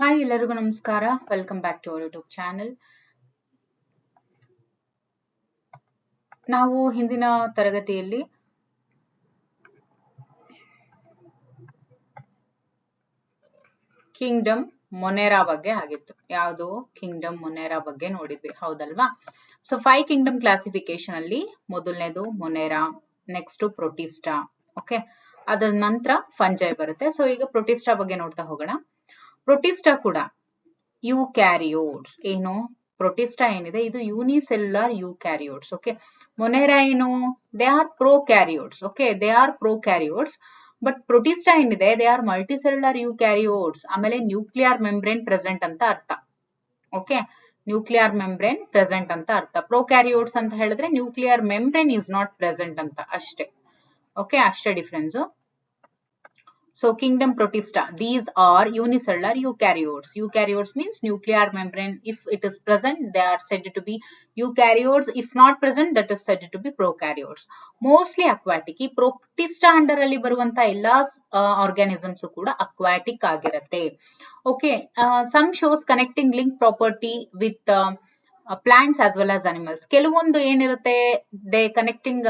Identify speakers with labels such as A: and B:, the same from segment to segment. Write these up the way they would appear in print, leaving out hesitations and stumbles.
A: Hi ಎಲ್ಲರಿಗೂ ನಮಸ್ಕಾರ. Welcome back to our YouTube channel. ನಾವು ಹಿಂದಿನ ತರಗತಿಯಲ್ಲಿ ಕಿಂಗ್ಡಮ್ ಮೊನೇರಾ ಬಗ್ಗೆ ಆಗಿತ್ತು. ಯಾವುದು ಕಿಂಗ್ಡಮ್ ಮೊನೇರಾ ಬಗ್ಗೆ ನೋಡಿದ್ವಿ, ಹೌದಲ್ವಾ? ಸೊ 5 ಕಿಂಗ್ಡಮ್ ಕ್ಲಾಸಿಫಿಕೇಶನ್ ಅಲ್ಲಿ ಮೊದಲನೇದು ಮೊನೇರಾ, ನೆಕ್ಸ್ಟ್ ಪ್ರೊಟಿಸ್ಟಾ. ಓಕೆ, ಅದರ ನಂತರ ಫಂಜೈ ಬರುತ್ತೆ. ಸೊ ಈಗ ಪ್ರೊಟಿಸ್ಟಾ ಬಗ್ಗೆ ನೋಡ್ತಾ ಹೋಗೋಣ. ಪ್ರೊಟಿಸ್ಟಾ ಕೂಡ ಯೂಕ್ಯಾರಿಯೋಟ್ಸ್. ಏನು ಪ್ರೊಟಿಸ್ಟಾ ಏನಿದೆ ಇದು ಯೂನಿಸೆಲ್ಯುಲರ್ ಯೂಕ್ಯಾರಿಯೋಟ್ಸ್. ಓಕೆ, ಮೊನೇರಾ ಏನು they are prokaryotes. Okay, they are prokaryotes. But Protista ಏನಿದೆ ದೇ ಆರ್ ಮಲ್ಟಿಸೆಲ್ಯುಲರ್ ಯೂಕ್ಯಾರಿಯೋಟ್ಸ್. ಆಮೇಲೆ ನ್ಯೂಕ್ಲಿಯರ್ ಮೆಂಬ್ರೇನ್ ಪ್ರೆಸೆಂಟ್ ಅಂತ ಅರ್ಥ. ಓಕೆ, ನ್ಯೂಕ್ಲಿಯರ್ ಮೆಂಬ್ರೇನ್ ಪ್ರೆಸೆಂಟ್ ಅಂತ ಅರ್ಥ. ಪ್ರೋಕ್ಯಾರಿಯೋಟ್ಸ್ ಅಂತ ಹೇಳಿದ್ರೆ nuclear membrane is not present ಅಂತ ಅಷ್ಟೇ. ಓಕೆ, ಅಷ್ಟೇ difference. So kingdom protista, these are unicellular eukaryotes. Eukaryotes means nuclear membrane. If it is present, they are said to be eukaryotes. If not present, that is said to be prokaryotes. Mostly aquatic. ಈ protista under ಅಲ್ಲಿ ಬರುವಂತ ಎಲ್ಲಾ organisms ಕೂಡ aquatic ಆಗಿರುತ್ತೆ. Okay, some shows connecting link property with plants as well as animals. ಕೆಲವೊಂದು ಏನಿರುತ್ತೆ they connecting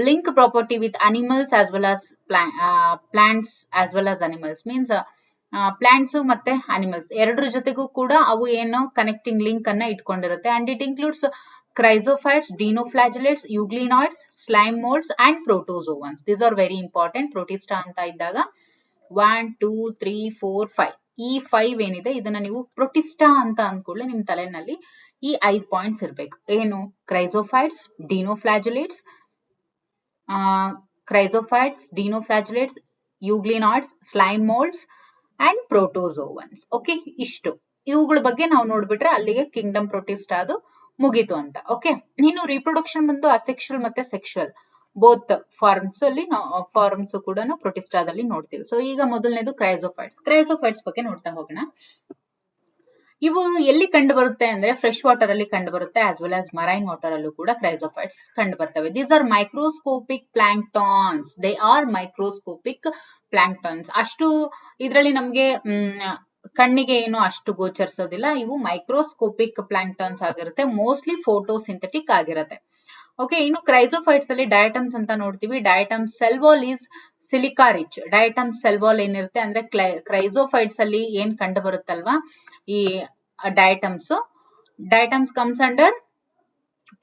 A: link property with animals as well as plants as well as animals means plants ಮತ್ತೆ animals ಎರಡರ ಜೊತೆಗೂ ಕೂಡ ಅವು ಏನೋ ಕನೆಕ್ಟಿಂಗ್ ಲಿಂಕ್ ಅನ್ನ ಇಟ್ಕೊಂಡಿರುತ್ತೆ. And it includes chrysophytes, dinoflagellates, euglenoids, slime molds and protozoans. These are very important. protista ಅಂತ ಇದ್ದಾಗ 1 2 3 4 5 ಈ 5 ಏನಿದೆ ಇದನ್ನ ನೀವು ಪ್ರೊಟಿಸ್ಟಾ ಅಂತ ಅಂದ್ಕೊಳ್ಳಿ ನಿಮ್ ತಲೆನಲ್ಲಿ ಈ 5 ಪಾಯಿಂಟ್ಸ್ ಇರಬೇಕು. ಏನು chrysophytes, dinoflagellates, dinoflagellates, euglenoids, slime molds and protozoans. Okay, ಇಷ್ಟು ಇವುಗಳ ಬಗ್ಗೆ ನಾವು ನೋಡ್ಬಿಟ್ರೆ ಅಲ್ಲಿಗೆ ಕಿಂಗ್ಡಮ್ ಪ್ರೊಟಿಸ್ಟಾ ಅದು ಮುಗೀತು ಅಂತ. ಓಕೆ, ಇನ್ನು ರಿಪ್ರೊಡಕ್ಷನ್ ಬಂದು ಅಸೆಕ್ಷುವಲ್ ಮತ್ತೆ ಸೆಕ್ಷುವಲ್ ಬೋತ್ ಫಾರ್ಮ್ಸ್ ಅಲ್ಲಿ ಫಾರ್ಮ್ಸ್ ಕೂಡ ಪ್ರೊಟಿಸ್ಟಾದಲ್ಲಿ ನೋಡ್ತೀವಿ. ಸೊ ಈಗ ಮೊದಲನೇದು ಕ್ರೈಸೋಫೈಟ್ಸ್ ಬಗ್ಗೆ ನೋಡ್ತಾ ಹೋಗೋಣ. ಇವು ಎಲ್ಲಿ ಕಂಡು ಬರುತ್ತೆ ಅಂದ್ರೆ ಫ್ರೆಶ್ ವಾಟರ್ ಅಲ್ಲಿ ಕಂಡು ಬರುತ್ತೆ as well as marine water ಅಲ್ಲೂ ಕೂಡ ಕ್ರೈಸೋಫೈಟ್ಸ್ ಕಂಡು ಬರ್ತವೆ. These are microscopic planktons. They are microscopic planktons. ಅಷ್ಟು ಇದರಲ್ಲಿ ನಮ್ಗೆ ಕಣ್ಣಿಗೆ ಏನು ಅಷ್ಟು ಗೋಚರಿಸೋದಿಲ್ಲ. ಇವು ಮೈಕ್ರೋಸ್ಕೋಪಿಕ್ ಪ್ಲಾಂಕ್ಟಾನ್ಸ್ ಆಗಿರುತ್ತೆ. ಮೋಸ್ಟ್ಲಿ ಫೋಟೋಸಿಂಥೆಟಿಕ್ ಆಗಿರುತ್ತೆ. ಓಕೆ, ಇನ್ನು ಕ್ರೈಸೋಫೈಟ್ಸ್ ಅಲ್ಲಿ ಡಯಟಮ್ಸ್ ಅಂತ ನೋಡ್ತೀವಿ. Diatom cell wall is silica rich. Diatom cell wall ಏನಿರುತ್ತೆ ಅಂದ್ರೆ ಕ್ರೈಸೋಫೈಟ್ಸ್ ಅಲ್ಲಿ ಏನ್ ಕಂಡು ಬರುತ್ತಲ್ವಾ ಈ ಡಯಟಮ್ಸ್ ಕಮ್ಸ್ ಅಂಡರ್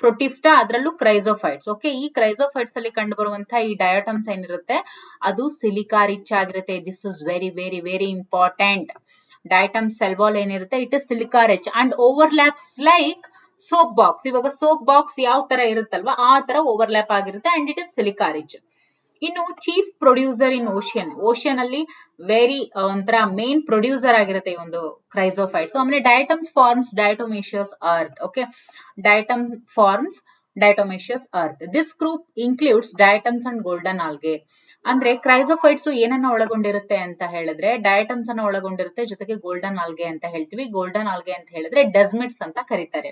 A: ಪ್ರೊಟಿಸ್ಟಾ, ಅದರಲ್ಲೂ ಕ್ರೈಸೋಫೈಟ್ಸ್. ಓಕೆ, ಈ ಕ್ರೈಸೋಫೈಟ್ಸ್ ಅಲ್ಲಿ ಕಂಡು ಬರುವಂತಹ ಈ ಡಯಟಮ್ಸ್ ಏನಿರುತ್ತೆ ಅದು ಸಿಲಿಕಾ ರಿಚ್ ಆಗಿರುತ್ತೆ. This is very very very important. Diatom cell wall ಏನಿರುತ್ತೆ it is silica rich and overlaps like soap box. ಇವಾಗ ಸೋಪ್ ಬಾಕ್ಸ್ ಯಾವ ತರ ಇರುತ್ತಲ್ವಾ ಆ ತರ ಓವರ್ಲ್ಯಾಪ್ ಆಗಿರುತ್ತೆ and it is silica rich. ಇನ್ನು ಚೀಫ್ ಪ್ರೊಡ್ಯೂಸರ್ ಇನ್ ಓಷಿಯನ್ ಅಲ್ಲಿ ವೆರಿ ಒಂಥರ ಮೇನ್ ಪ್ರೊಡ್ಯೂಸರ್ ಆಗಿರುತ್ತೆ ಈ ಒಂದು ಕ್ರೈಸೋಫೈಟ್ಸ್. ಆಮೇಲೆ diatoms forms diatomaceous earth. Okay, diatom forms diatomaceous earth. This group includes diatoms and golden algae. ಅಂದ್ರೆ ಕ್ರೈಸೋಫೈಟ್ಸ್ ಏನನ್ನ ಒಳಗೊಂಡಿರುತ್ತೆ ಅಂತ ಹೇಳಿದ್ರೆ ಡಯಟಮ್ಸ್ ಅನ್ನ ಒಳಗೊಂಡಿರುತ್ತೆ, ಜೊತೆಗೆ ಗೋಲ್ಡನ್ ಆಲ್ಗೆ ಅಂತ ಹೇಳ್ತೀವಿ. ಗೋಲ್ಡನ್ ಆಲ್ಗೆ ಅಂತ ಹೇಳಿದ್ರೆ ಡೆಸ್ಮಿಟ್ಸ್ ಅಂತ ಕರೀತಾರೆ.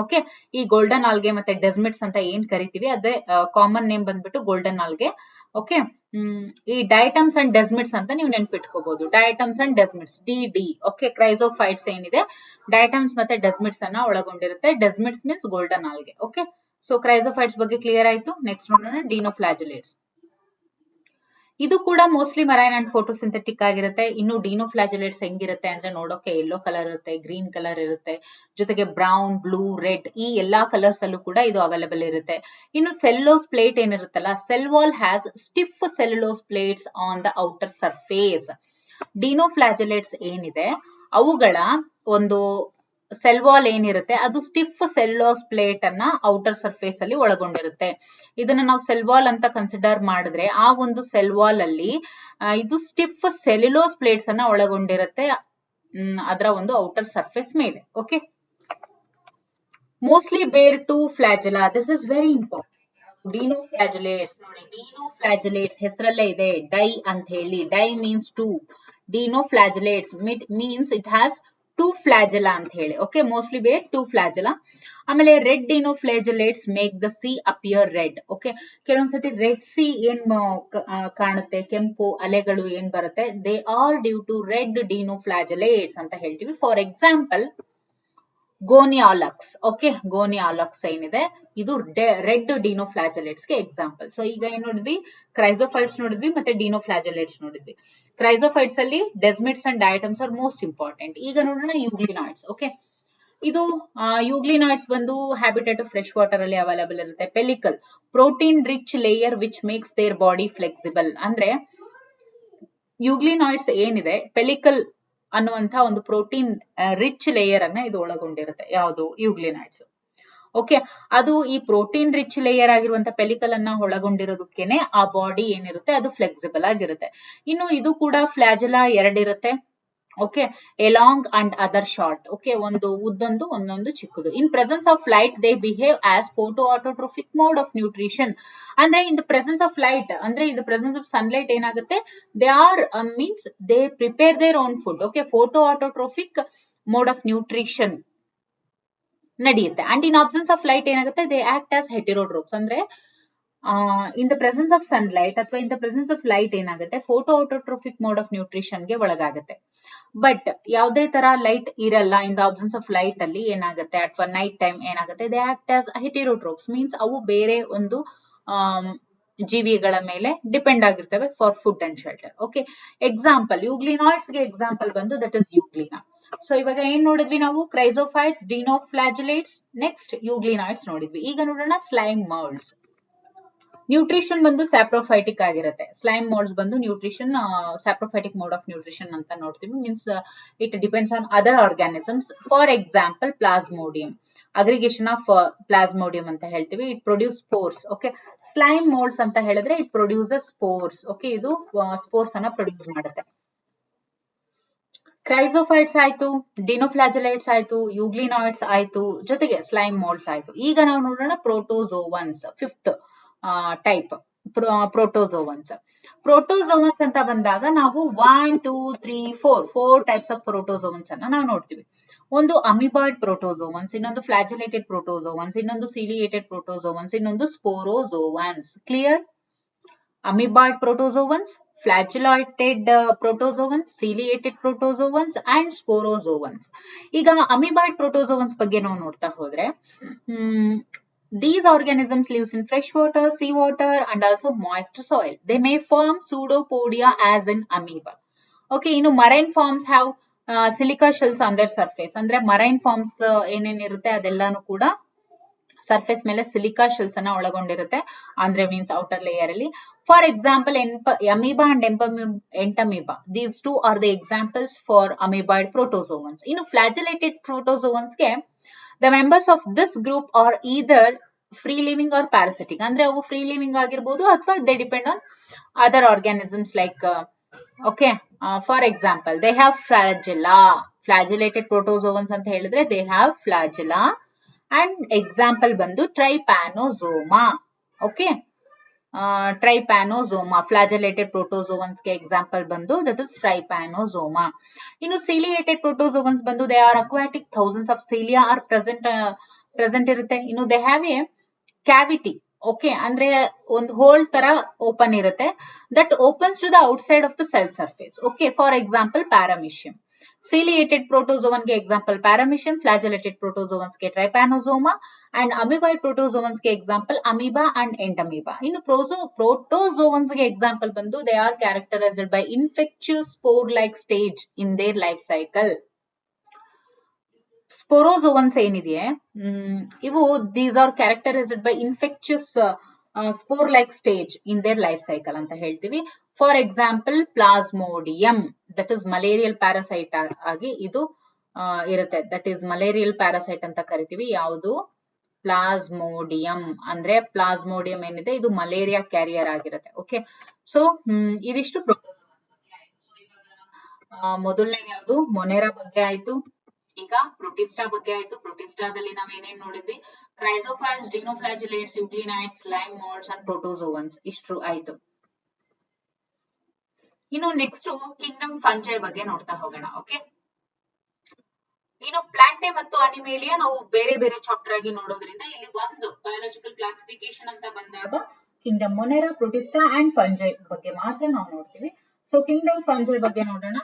A: ಓಕೆ, ಈ ಗೋಲ್ಡನ್ ಆಲ್ಗೆ ಮತ್ತೆ ಡೆಸ್ಮಿಟ್ಸ್ ಅಂತ ಏನ್ ಕರಿತೀವಿ ಅದೇ ಕಾಮನ್ ನೇಮ್ ಬಂದ್ಬಿಟ್ಟು ಗೋಲ್ಡನ್ ಆಲ್ಗೆ. ಓಕೆ, ಈ ಡಯಟಮ್ಸ್ ಅಂಡ್ ಡೆಸ್ಮಿಟ್ಸ್ ಅಂತ ನೀವು ನೆನ್ಪಿಟ್ಕೋಬಹುದು. Diatoms and desmids D. Okay, chrysophytes ಏನಿದೆ ಡಯಟಮ್ಸ್ ಮತ್ತೆ ಡೆಸ್ಮಿಟ್ಸ್ ಅನ್ನ ಒಳಗೊಂಡಿರುತ್ತೆ. Desmids means golden algae. Okay, so chrysophytes ಬಗ್ಗೆ ಕ್ಲಿಯರ್ ಆಯ್ತು. ನೆಕ್ಸ್ಟ್ ನೋಡೋಣ ಡಿನೋಫ್ಲಾಜೆಲೇಟ್ಸ್. ಇದು ಕೂಡ ಮೋಸ್ಟ್ಲಿ ಮರೈನ್ ಅಂಡ್ ಫೋಟೋಸಿಂಥೆಟಿಕ್ ಆಗಿರುತ್ತೆ. ಇನ್ನು ಡಿನೋಫ್ಲಾಜೆಲೇಟ್ಸ್ ಹೆಂಗಿರುತ್ತೆ ಅಂದ್ರೆ ನೋಡೋಕೆ ಯೆಲ್ಲೋ ಕಲರ್ ಇರುತ್ತೆ, ಗ್ರೀನ್ ಕಲರ್ ಇರುತ್ತೆ, ಜೊತೆಗೆ ಬ್ರೌನ್, ಬ್ಲೂ, ರೆಡ್ ಈ ಎಲ್ಲಾ ಕಲರ್ಸ್ ಅಲ್ಲೂ ಕೂಡ ಇದು ಅವೈಲೇಬಲ್ ಇರುತ್ತೆ. ಇನ್ನು ಸೆಲ್ಯುಲೋಸ್ ಪ್ಲೇಟ್ ಏನಿರುತ್ತಲ್ಲ, cell wall has stiff cellulose plates on the outer surface. Dinoflagellates ಏನಿದೆ ಅವುಗಳ ಒಂದು ಸೆಲ್ ವಾಲ್ ಏನಿರುತ್ತೆ ಅದು ಸ್ಟಿಫ್ ಸೆಲ್ಯುಲೋಸ್ ಪ್ಲೇಟ್ ಅನ್ನ ಔಟರ್ ಸರ್ಫೇಸ್ ಅಲ್ಲಿ ಒಳಗೊಂಡಿರುತ್ತೆ. ಇದನ್ನ ನಾವು ಸೆಲ್ ವಾಲ್ ಅಂತ ಕನ್ಸಿಡರ್ ಮಾಡಿದ್ರೆ ಆ ಒಂದು ಸೆಲ್ ವಾಲ್ ಅಲ್ಲಿ ಇದು ಸ್ಟಿಫ್ ಸೆಲ್ಯುಲೋಸ್ ಪ್ಲೇಟ್ಸ್ ಅನ್ನ ಒಳಗೊಂಡಿರುತ್ತೆ ಅದರ ಒಂದು ಔಟರ್ ಸರ್ಫೇಸ್ ಮೇಲೆ. Okay, mostly bear two flagella. This is very important. Dinoflagellates ನೋಡಿ, ಡಿನೋಫ್ಲಾಜೆಲೇಟ್ಸ್ ಹೆಸರಲ್ಲೇ ಇದೆ ಡೈ ಅಂತ ಹೇಳಿ. Di means two. Dinoflagellates means it has two flagella ಅಂತ ಹೇಳಿ. Okay, mostly bear two flagella. ಆಮೇಲೆ red dinoflagellates make the sea appear red. Okay, ಕೆಲವೊಂದ್ಸತಿ red sea ಏನ್ ಕಾಣುತ್ತೆ, ಕೆಂಪು ಅಲೆಗಳು ಏನ್ ಬರುತ್ತೆ, they are due to red dinoflagellates ಅಂತ ಹೇಳ್ತೀವಿ. For example Gonyaulax. ಓಕೆ, ಗೋನಿಯಾಲಕ್ಸ್ ಏನಿದೆ ಇದು ರೆಡ್ ಡಿನೋಫ್ಲಾಜೆಲೇಟ್ಸ್ ಗೆ ಎಕ್ಸಾಂಪಲ್. ಸೊ ಈಗ ಏನ್ ನೋಡಿದ್ವಿ, ಕ್ರೈಸೋಫೈಟ್ಸ್ ನೋಡಿದ್ವಿ ಮತ್ತೆ ಡಿನೋಫ್ಲಾಜೆಲೇಟ್ಸ್ ನೋಡಿದ್ವಿ. ಕ್ರೈಸೋಫೈಟ್ಸ್ ಅಲ್ಲಿ desmids and diatoms are most important. ಈಗ ನೋಡೋಣ ಯೂಗ್ಲಿನಾಯ್ಡ್ಸ್. ಓಕೆ, ಇದು ಯೂಗ್ಲಿನಾಯ್ಡ್ಸ್ ಬಂದು ಹ್ಯಾಬಿಟೇಟ್ ಫ್ರೆಶ್ ವಾಟರ್ ಅಲ್ಲಿ ಅವೈಲೇಬಲ್ ಇರುತ್ತೆ. Pellicle, protein rich layer which makes their body flexible. ಅಂದ್ರೆ ಯೂಗ್ಲಿನಾಯ್ಡ್ಸ್ ಏನಿದೆ, ಪೆಲಿಕಲ್ ಅನ್ನುವಂತ ಒಂದು ಪ್ರೋಟೀನ್ ರಿಚ್ ಲೇಯರ್ ಅನ್ನ ಇದು ಒಳಗೊಂಡಿರುತ್ತೆ. ಯಾವುದು, ಯೂಗ್ಲಿನಾಯ್ಡ್ಸ್. ಓಕೆ, ಅದು ಈ ಪ್ರೋಟೀನ್ ರಿಚ್ ಲೇಯರ್ ಆಗಿರುವಂತ ಪೆಲಿಕಲ್ ಅನ್ನ ಒಳಗೊಂಡಿರೋದಕ್ಕೇನೆ ಆ ಬಾಡಿ ಏನಿರುತ್ತೆ ಅದು ಫ್ಲೆಕ್ಸಿಬಲ್ ಆಗಿರುತ್ತೆ. ಇನ್ನು ಇದು ಕೂಡ ಫ್ಲಾಜೆಲಾ ಎರಡಿರುತ್ತೆ. Okay, a long and other short. Okay, ಒಂದು ಉದ್ದೊಂದು ಒಂದೊಂದು ಚಿಕ್ಕದು. In presence of light they behave as photo autotrophic mode of nutrition. ಅಂದ್ರೆ in the presence of light, ಅಂದ್ರೆ in the presence of sunlight ಏನಾಗುತ್ತೆ, they are means they prepare their own food. Okay, photo autotrophic mode of nutrition ನಡೆಯುತ್ತೆ. And in absence of light ಏನಾಗುತ್ತೆ, they act as heterotrophs. ಅಂದ್ರೆ in the presence of sunlight ಅಥವಾ in the presence of light ಏನಾಗುತ್ತೆ, photo autotrophic mode of nutrition ಗೆ ಒಳಗಾಗುತ್ತೆ. But ಯಾವುದೇ ತರ light ಇರಲ್ಲ, in the absence of light ಅಲ್ಲಿ ಏನಾಗುತ್ತೆ, ಅಥವಾ ನೈಟ್ ಟೈಮ್ ಏನಾಗುತ್ತೆ, they act as heterotrophs. Means ಅವು ಬೇರೆ ಒಂದು ಜೀವಿಗಳ ಮೇಲೆ ಡಿಪೆಂಡ್ ಆಗಿರ್ತವೆ for food and shelter. Okay, example euglenoids ಗೆ ಎಕ್ಸಾಂಪಲ್ ಬಂದು ದಟ್ ಇಸ್ ಯೂಗ್ಲಿನಾ. ಸೊ ಇವಾಗ ಏನ್ ನೋಡಿದ್ವಿ ನಾವು, ಕ್ರೈಸೋಫೈಟ್ಸ್, ಡಿನೋಫ್ಲಾಜೆಲೇಟ್ಸ್, ನೆಕ್ಸ್ಟ್ ಯೂಗ್ಲಿನಾಯ್ಡ್ಸ್ ನೋಡಿದ್ವಿ. ಈಗ ನೋಡೋಣ ಸ್ಲೈಮ್ ಮೌಲ್ಡ್ಸ್. ನ್ಯೂಟ್ರಿಷನ್ ಬಂದು ಸ್ಯಾಪ್ರೋಫೈಟಿಕ್ ಆಗಿರುತ್ತೆ. ಸ್ಲೈಮ್ ಮೋಲ್ಡ್ಸ್ ಬಂದು nutrition saprophytic mode of nutrition ಅಂತ ನೋಡ್ತೀವಿ. Means it depends on other organisms. For example plasmodium, aggregation of plasmodium ಅಂತ ಹೇಳ್ತೀವಿ. It produce spores. Okay, slime moulds ಅಂತ ಹೇಳಿದ್ರೆ ಇಟ್ ಪ್ರೊಡ್ಯೂಸಸ್ ಸ್ಪೋರ್ಸ್. ಓಕೆ, ಇದು ಸ್ಪೋರ್ಸ್ ಅನ್ನ ಪ್ರೊಡ್ಯೂಸ್ ಮಾಡುತ್ತೆ. ಕ್ರೈಸೋಫೈಟ್ಸ್ ಆಯ್ತು, ಡಿನೋಫ್ಲಾಜೆಲೈಟ್ಸ್ ಆಯ್ತು, ಯೂಗ್ಲಿನಾಯ್ಡ್ಸ್ ಆಯ್ತು, ಜೊತೆಗೆ ಸ್ಲೈಮ್ ಮೋಲ್ಡ್ಸ್ ಆಯ್ತು. ಈಗ ನಾವು ನೋಡೋಣ ಪ್ರೋಟೋಜೋವನ್ಸ್, ಫಿಫ್ತ್ ಟೈಪ್ ಪ್ರೋಟೋಜೋವನ್ಸ್. ಪ್ರೋಟೋಜೋವನ್ಸ್ ಅಂತ ಬಂದಾಗ ನಾವು 1 2 3 4 ಟೈಪ್ಸ್ ಆಫ್ ಪ್ರೋಟೋಜೋವನ್ಸ್ ಅನ್ನ ನಾವು ನೋಡ್ತೀವಿ. ಒಂದು ಅಮಿಬಾಯ್ಡ್ ಪ್ರೋಟೋಜೋವನ್ಸ್, ಇನ್ನೊಂದು ಫ್ಲಾಜೆಲೇಟೆಡ್ ಪ್ರೋಟೋಜೋವನ್ಸ್, ಇನ್ನೊಂದು ಸಿಲಿಯೇಟೆಡ್ ಪ್ರೋಟೋಜೋವನ್ಸ್, ಇನ್ನೊಂದು sporozoans. Clear? Amoeboid protozoans, flagellated protozoans, ciliated protozoans and sporozoans. ಈಗ ಅಮಿಬಾಯ್ಡ್ ಪ್ರೋಟೋಜೋವನ್ಸ್ ಬಗ್ಗೆ ನಾವು ನೋಡ್ತಾ ಹೋದ್ರೆ, these organisms lives in fresh water, sea water and also moist soil. They may form pseudopodia as in amoeba. Okay, ಇನ್ನು marine forms have silica shells on their surface. ಅಂದ್ರೆ marine forms ಏನೇನಿರುತ್ತೆ ಅದೆಲ್ಲಾನು ಕೂಡ surface ಮೇಲೆ silica shells ಅನ್ನ ಒಳಗೊಂಡಿರುತ್ತೆ. ಅಂದ್ರೆ means outer layer ಅಲ್ಲಿ. For example amoeba and Entamoeba, these two are the examples for amoeboid protozoans. ಇನ್ನು flagellated ಪ್ರೋಟೋಜೋವನ್ಸ್ ಗೆ the members of this group are either free living or parasitic. ಅಂದ್ರೆ ಅವು free living ಆಗಿರ್ಬೋದು ಅಥವಾ they depend on other organisms like okay, for example they have flagella. Flagellated protozoans ಅಂತ ಹೇಳಿದ್ರೆ they have flagella and example ಬಂದು trypanosoma. okay, trypanosoma, flagellated protozoans ಗೆ example ಬಂದು that is trypanosoma. ಇನ್ನು ciliated protozoans ಬಂದು they are aquatic, thousands of cilia are present ಇರುತ್ತೆ. ಇನ್ನು they have a cavity. Okay, ಅಂದ್ರೆ ಒಂದು ಹೋಲ್ ತರ ಓಪನ್ ಇರುತ್ತೆ, that opens to the outside of the cell surface. okay, for example paramecium. Ciliated protozoan ಗೆ example paramecium, flagellated protozoans ಗೆ trypanosoma and amoeboid protozoans ಗೆ example amoeba and entamoeba. ಇನ್ನು protozoans ಗೆ example ಬಂದು they are characterized by infectious spore like stage in their life cycle. ಸ್ಪೋರೋಜೋವನ್ಸ್ ಏನಿದೆ ಇವು these are characterized by infectious spore like stage in their life cycle ಅಂತ ಹೇಳ್ತೀವಿ. For example plasmodium, that is malarial parasite ಆಗಿ ಇದು ಇರುತ್ತೆ. That is malarial parasite ಅಂತ ಕರಿತೀವಿ. ಯಾವುದು? ಪ್ಲಾಸ್ಮೋಡಿಯಂ. ಅಂದ್ರೆ ಪ್ಲಾಸ್ಮೋಡಿಯಂ ಏನಿದೆ ಇದು ಮಲೇರಿಯಾ ಕ್ಯಾರಿಯರ್ ಆಗಿರುತ್ತೆ. ಓಕೆ, ಸೊ ಇದಿಷ್ಟು ಮೊದಲನೇ ಯಾವುದು ಮೊನೆರಾ ಬಗ್ಗೆ ಆಯ್ತು. ಈಗ ಪ್ರೊಟಿಸ್ಟಾ ಬಗ್ಗೆ ಆಯ್ತು. ಪ್ರೊಟಿಸ್ಟಾದಲ್ಲಿ ನಾವ್ ಏನೇನ್ ನೋಡಿದ್ವಿ? ಕ್ರೈಸೋಫೈಟ್ಸ್, ಡಿನೋಫ್ಲಾಜೆಲೇಟ್ಸ್, ಯೂಗ್ಲಿನೈಡ್ಸ್, ಸ್ಲೈಮ್ ಮೋಲ್ಡ್ಸ್ ಅಂಡ್ ಪ್ರೋಟೋಜೋವನ್ಸ್ ಇಷ್ಟು ಆಯ್ತು. ಇನ್ನು ನೆಕ್ಸ್ಟ್ ಕಿಂಗ್ಡಮ್ ಫಂಜೈ ಬಗ್ಗೆ ನೋಡ್ತಾ ಹೋಗೋಣ. ಓಕೆ, ಹೈಪೆ ಮತ್ತು ಅನಿಮೇಲಿಯಾ ನಾವು ಬೇರೆ ಬೇರೆ ಚಾಪ್ಟರ್ ಆಗಿ ನೋಡೋದ್ರಿಂದ ಇಲ್ಲಿ ಒಂದು ಬಯೋಲಾಜಿಕಲ್ ಕ್ಲಾಸಿಫಿಕೇಶನ್ ಅಂತ ಬಂದಾಗ ಕಿಂಗ್ಡಮ್ ಮೊನೆರಾ, ಪ್ರೊಟಿಸ್ಟಾ ಅಂಡ್ ಫಂಜೈ ಬಗ್ಗೆ ಮಾತ್ರ ನಾವು ನೋಡ್ತೀವಿ. ಸೊ ಕಿಂಗ್ಡಮ್ ಫಂಜೈ ಬಗ್ಗೆ ನೋಡೋಣ.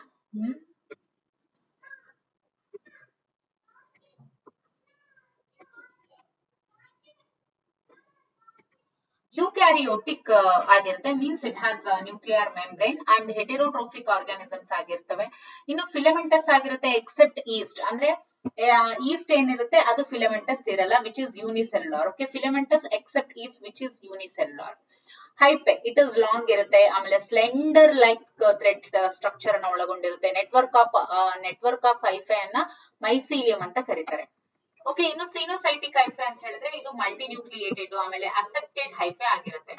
A: ಯೂಕ್ಯಾರಿಯೋಟಿಕ್ ಆಗಿರುತ್ತೆ, means it has nuclear membrane and heterotrophic organisms ಆಗಿರ್ತವೆ. ಇನ್ನು ಫಿಲಮೆಂಟಸ್ ಆಗಿರುತ್ತೆ ಎಕ್ಸೆಪ್ಟ್ ಈಸ್ಟ್, ಅಂದ್ರೆ ಈಸ್ಟ್ ಏನಿರುತ್ತೆ ಅದು ಫಿಲಮೆಂಟಸ್ ಇರಲ್ಲ, which is unicellular. Okay, filamentous except yeast which is unicellular. Hyphae it is long ಇರುತ್ತೆ, ಆಮೇಲೆ ಸ್ಲೆಂಡರ್ ಲೈಕ್ ಥ್ರೆಡ್ ಸ್ಟ್ರಕ್ಚರ್ ಅನ್ನ ಒಳಗೊಂಡಿರುತ್ತೆ. ನೆಟ್ವರ್ಕ್ ಆಫ್ ಹೈಫೆ ಅನ್ನ ಮೈಸೀಲಿಯಂ ಅಂತ ಕರೀತಾರೆ. ಓಕೆ, ಇನ್ನು ಸಿನೋಸೈಟಿಕ್ ಹೈಫೆ ಅಂತ ಹೇಳಿದ್ರೆ ಇದು ಮಲ್ಟಿ ನ್ಯೂಕ್ಲಿಯೇಟೆಡ್ ಆಮೇಲೆ ಅಸೆಪ್ಟೆಡ್ ಹೈಫೆ ಆಗಿರುತ್ತೆ.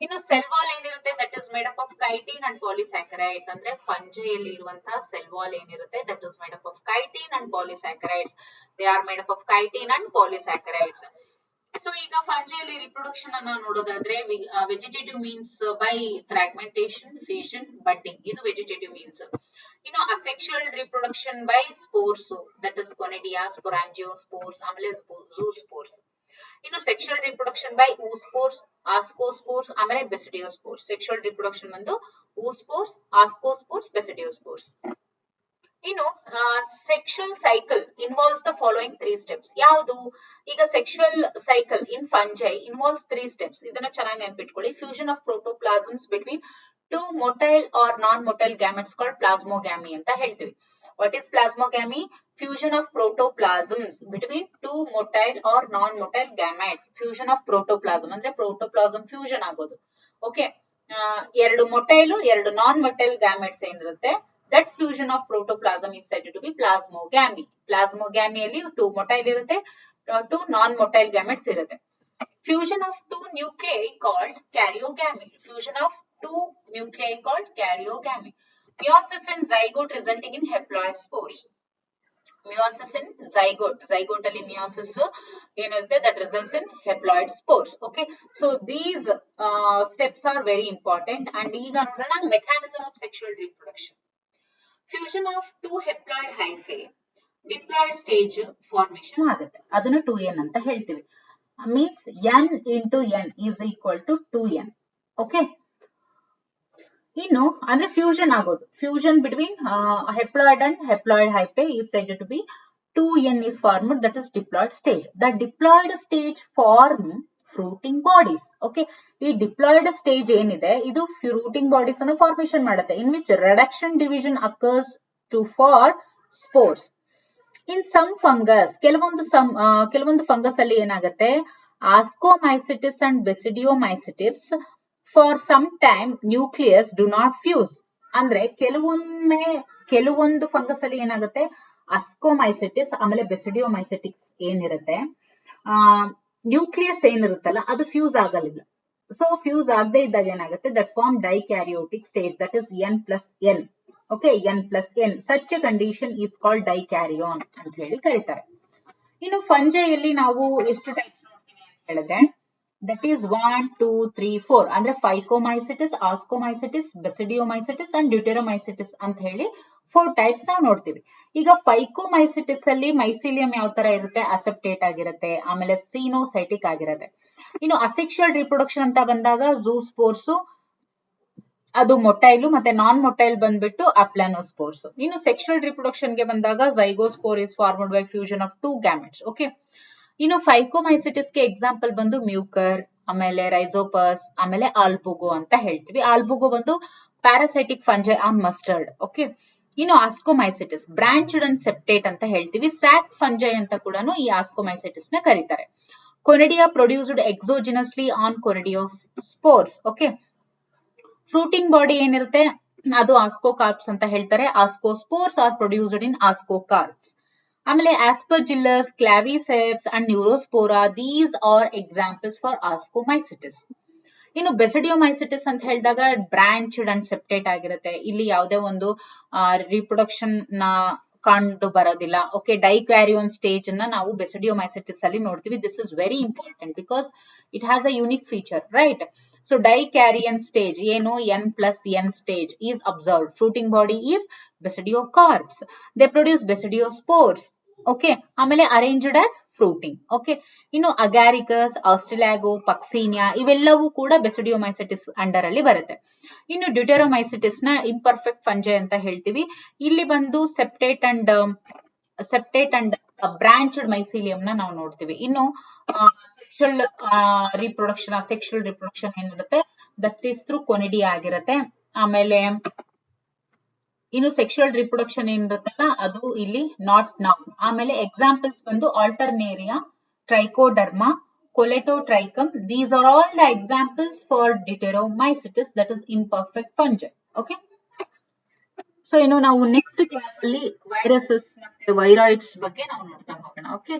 A: ಇನ್ನು ಸೆಲ್ ವಾಲ್ ಏನಿರುತ್ತೆ that is made up of chitin and polysaccharides, ಅಂದ್ರೆ ಫಂಜೈಯಲ್ಲಿ ಇರುವಂತಹ ಸೆಲ್ ವಾಲ್ ಏನಿರುತ್ತೆ that is made up of chitin and polysaccharides. They are made up of chitin and polysaccharides. So ಈಗ ಫಂಜೈಯಲ್ಲಿ reproduction ಅನ್ನ ನೋಡೋದಾದ್ರೆ vegetative means by fragmentation, fusion, budding, ಇದು vegetative means. ಇನ್ನು asexual reproduction by spores, that is conidia, sporangiospores, ಆಮೇಲೆ zoospores. ಇನ್ನು sexual reproduction by oospores, ascospores, ಆಮೇಲೆ basidiospores. Sexual reproduction ಒಂದು ಊಸ್ಪೋರ್ಸ್, ಆಸ್ಕೋಸ್ಪೋರ್ಸ್, ಬೆಸಿಡಿಯೋಸ್ಪೋರ್ಸ್. ಇನ್ನು sexual cycle involves the following 3 steps. ಯಾವುದು? ಈಗ sexual cycle in fungi involves 3 steps. ಇದನ್ನ ಚೆನ್ನಾಗಿ ನೆನಪಿಟ್ಕೊಳ್ಳಿ. Fusion of protoplasms between 2 motile or non-motile gametes called plasmogamy ಅಂತ ಹೇಳ್ತೀವಿ. What is plasmogamy? Fusion of protoplasms between 2 motile or non-motile gametes. Fusion of protoplasm ಅಂದ್ರೆ protoplasm fusion ಆಗೋದು. Okay, ಎರಡು motile ಎರಡು ನಾನ್ motile gametes ಏನಿರುತ್ತೆ that fusion of protoplasm is said to be plasmogamy. Plasmogamy two motile irutte, two non-motile gametes irutte. Fusion of two nuclei called karyogamy. Fusion of two nuclei called karyogamy. Meiosis in zygote resulting in haploid spores. Meiosis in zygote. Zygote alli meiosis ಏನಿರುತ್ತೆ that results in haploid spores. Okay, so these steps are very important. And ಈಗ ನೋಡೋಣ mechanism of sexual reproduction. Fusion of two haploid hyphae diploid stage formation ಆಗುತ್ತೆ. ಅದನ್ನು 2n ಅಂತ ಹೇಳ್ತೀವಿ. Means n into n is equal to 2n. Okay, ಇನ್ನು ಅಂದ್ರೆ fusion ಆಗೋದು. Fusion between haploid and haploid hyphae is said to be 2n is formed, that is diploid stage. The diploid stage form fruiting bodies. Okay, ಈ diploid stage ಏನಿದೆ ಇದು fruiting bodies ಅನ್ನು formation ಮಾಡುತ್ತೆ, in which reduction division occurs to for spores. In some fungus, ಕೆಲವೊಂದು fungus ಅಲ್ಲಿ ಏನಾಗುತ್ತೆ ascomycetes and basidiomycetes for some time nucleus do not fuse. ಅಂದ್ರೆ ಕೆಲವೊಂದು ಫಂಗಸ್ ಅಲ್ಲಿ ಏನಾಗುತ್ತೆ ಆಸ್ಕೋಮೈಸಿಟಿಸ್ ಆಮೇಲೆ ಬೆಸಿಡಿಯೋಮೈಸಿಟಿಸ್ ಏನಿರುತ್ತೆ ನ್ಯೂಕ್ಲಿಯಸ್ ಏನಿರುತ್ತಲ್ಲ ಅದು ಫ್ಯೂಸ್ ಆಗಲಿಲ್ಲ. ಸೊ ಫ್ಯೂಸ್ ಆಗದೆ ಇದ್ದಾಗ ಏನಾಗುತ್ತೆ that form dikaryotic stage, that is n+n. Okay, n+n. Such a condition is called dikaryon ಅಂತ ಹೇಳಿ ಕರೀತಾರೆ. ಇನ್ನು ಫಂಜೈಯಲ್ಲಿ ನಾವು ಎಷ್ಟು ಟೈಪ್ಸ್ ನೋಡ್ತೀವಿ ಅಂತ ಹೇಳಿದ್ರೆ ದಟ್ ಈಸ್ 1, 2, 3, 4 ಅಂದ್ರೆ ಫೈಕೋಮೈಸಿಟಿಸ್, ಆಸ್ಕೋಮೈಸಿಟಿಸ್, ಬೆಸಿಡಿಯೋಮೈಸಿಟಿಸ್ ಅಂಡ್ ಡ್ಯೂಟೆರೋಮೈಸಿಟಿಸ್ ಅಂತ ಹೇಳಿ 4 ಟೈಪ್ಸ್ ನಾವು ನೋಡ್ತೀವಿ. ಈಗ ಫೈಕೋಮೈಸಿಟಿಸ್ ಅಲ್ಲಿ ಮೈಸೀಲಿಯಂ ಯಾವ ತರ ಇರುತ್ತೆ ಅಸೆಪ್ಟೇಟ್ ಆಗಿರುತ್ತೆ, ಆಮೇಲೆ ಸಿನೋಸೈಟಿಕ್ ಆಗಿರುತ್ತೆ. ಇನ್ನು ಅಸೆಕ್ಷುಯಲ್ ರಿಪ್ರೊಡಕ್ಷನ್ ಅಂತ ಬಂದಾಗ ಝೂಸ್ಪೋರ್ಸ್ ಅದು ಮೊಟೈಲು, ಮತ್ತೆ ನಾನ್ ಮೊಟೈಲ್ ಬಂದ್ಬಿಟ್ಟು ಅಪ್ಲಾನೋಸ್ಪೋರ್ಸ್. ಇನ್ನು ಸೆಕ್ಷುಯಲ್ ರಿಪ್ರೊಡಕ್ಷನ್ ಗೆ ಬಂದಾಗ zygospore is formed by fusion of 2 gametes. Okay, ಇನ್ನು ಫೈಕೋಮೈಸಿಟಿಸ್ ಗೆ ಎಕ್ಸಾಂಪಲ್ ಬಂದು ಮ್ಯೂಕರ್, ಆಮೇಲೆ ರೈಸೋಪಸ್, ಆಮೇಲೆ ಆಲ್ಬುಗೋ ಅಂತ ಹೇಳ್ತೀವಿ. ಆಲ್ಬುಗೋ ಬಂದು ಪ್ಯಾರಾಸೈಟಿಕ್ ಫಂಜೈ ಆನ್ ಮಸ್ಟರ್ಡ್. ಓಕೆ, ಇನ್ನು ಆಸ್ಕೋಮೈಸಿಟಿಸ್ ಬ್ರಾಂಚ್ಡ್ ಅಂಡ್ ಸೆಪ್ಟೇಟ್ ಅಂತ ಹೇಳ್ತೀವಿ. ಸ್ಯಾಕ್ ಫಂಜೈ ಅಂತ ಕೂಡ ಈ ಆಸ್ಕೋಮೈಸಿಟಿಸ್ ನ ಕರೀತಾರೆ. Conidia produced exogenously on conidiospores. Okay, fruiting body ಏನಿರುತ್ತೆ ಅದು ಆಸ್ಕೋಕಾರ್ಪ್ಸ್ ಅಂತ ಹೇಳ್ತಾರೆ. Ascospores are produced in ascocarps. ಆಮೇಲೆ Aspergillus, Claviceps and Neurospora, these are examples for ascomycetes. ಇನ್ನು ಬೆಸಿಡಿಯೋಮೈಸಿಟಿಸ್ ಅಂತ ಹೇಳಿದಾಗ ಬ್ರಾಂಚ್ಡ್ ಅಂಡ್ ಸೆಪ್ಟೇಟ್ ಆಗಿರುತ್ತೆ. ಇಲ್ಲಿ ಯಾವುದೇ ಒಂದು ರಿಪ್ರೊಡಕ್ಷನ್ ನ ಕಂಡು ಬರೋದಿಲ್ಲ. ಓಕೆ, ಡೈಕ್ಯಾರಿಯೋನ್ ಸ್ಟೇಜ್ ಅನ್ನ ನಾವು ಬೆಸಿಡಿಯೋಮೈಸಿಟಿಸ್ ಅಲ್ಲಿ ನೋಡ್ತೀವಿ. This is very important because it has a unique feature, right? So dikaryon stage ಏನು n+n stage is observed. Fruiting body is basidiocarps. They produce basidiospores. Okay, ಆಮೇಲೆ ಅರೇಂಜ್ಡ್ ಆಸ್ ಫ್ರೂಟಿಂಗ್. ಓಕೆ, ಇನ್ನು ಅಗಾರಿಕಸ್, ಆಸ್ಟ್ರಲಾಗೋ, ಪಕ್ಸೀನಿಯಾ ಇವೆಲ್ಲವೂ ಕೂಡ ಬೆಸಿಡಿಯೋಮೈಸಿಟಿಸ್ under ಅಲ್ಲಿ ಬರುತ್ತೆ. ಇನ್ನು ಡ್ಯೂಟೆರೋಮೈಸಿಟಿಸ್ ನ imperfect ಫಂಜೈ ಅಂತ ಹೇಳ್ತೀವಿ. ಇಲ್ಲಿ ಬಂದು ಸೆಪ್ಟೇಟ್ ಅಂಡ್ ಬ್ರಾಂಚ್ಡ್ ಮೈಸೀಲಿಯಂ ನ ನಾವು ನೋಡ್ತೀವಿ. ಇನ್ನು ಸೆಕ್ಷುವಲ್ ರಿಪ್ರೊಡಕ್ಷನ್ ಏನಿರುತ್ತೆ ದಟ್ ಈಸ್ ಥ್ರೂ ಕೊನಿಡಿಯಾ ಆಗಿರುತ್ತೆ. ಆಮೇಲೆ ಇನ್ನು ಸೆಕ್ಷುವಲ್ ರಿಪ್ರೊಡಕ್ಷನ್ ಏನಿರುತ್ತಲ್ಲ ಅದು ಇಲ್ಲಿ ನಾಟ್ ನೌನ್. ಆಮೇಲೆ ಎಕ್ಸಾಂಪಲ್ಸ್ ಬಂದು Alternaria, Trichoderma, Colletotrichum. These are all the examples for deuteromycetes that is imperfect fungi. Okay, so ಇನ್ನು ನಾವು ನೆಕ್ಸ್ಟ್ ಕ್ಲಾಸ್ ಅಲ್ಲಿ ವೈರಸಸ್ ಮತ್ತೆ ವೈರಾಯ್ಡ್ಸ್ ಬಗ್ಗೆ ನಾವು ನೋಡ್ತಾ ಹೋಗೋಣ. ಓಕೆ.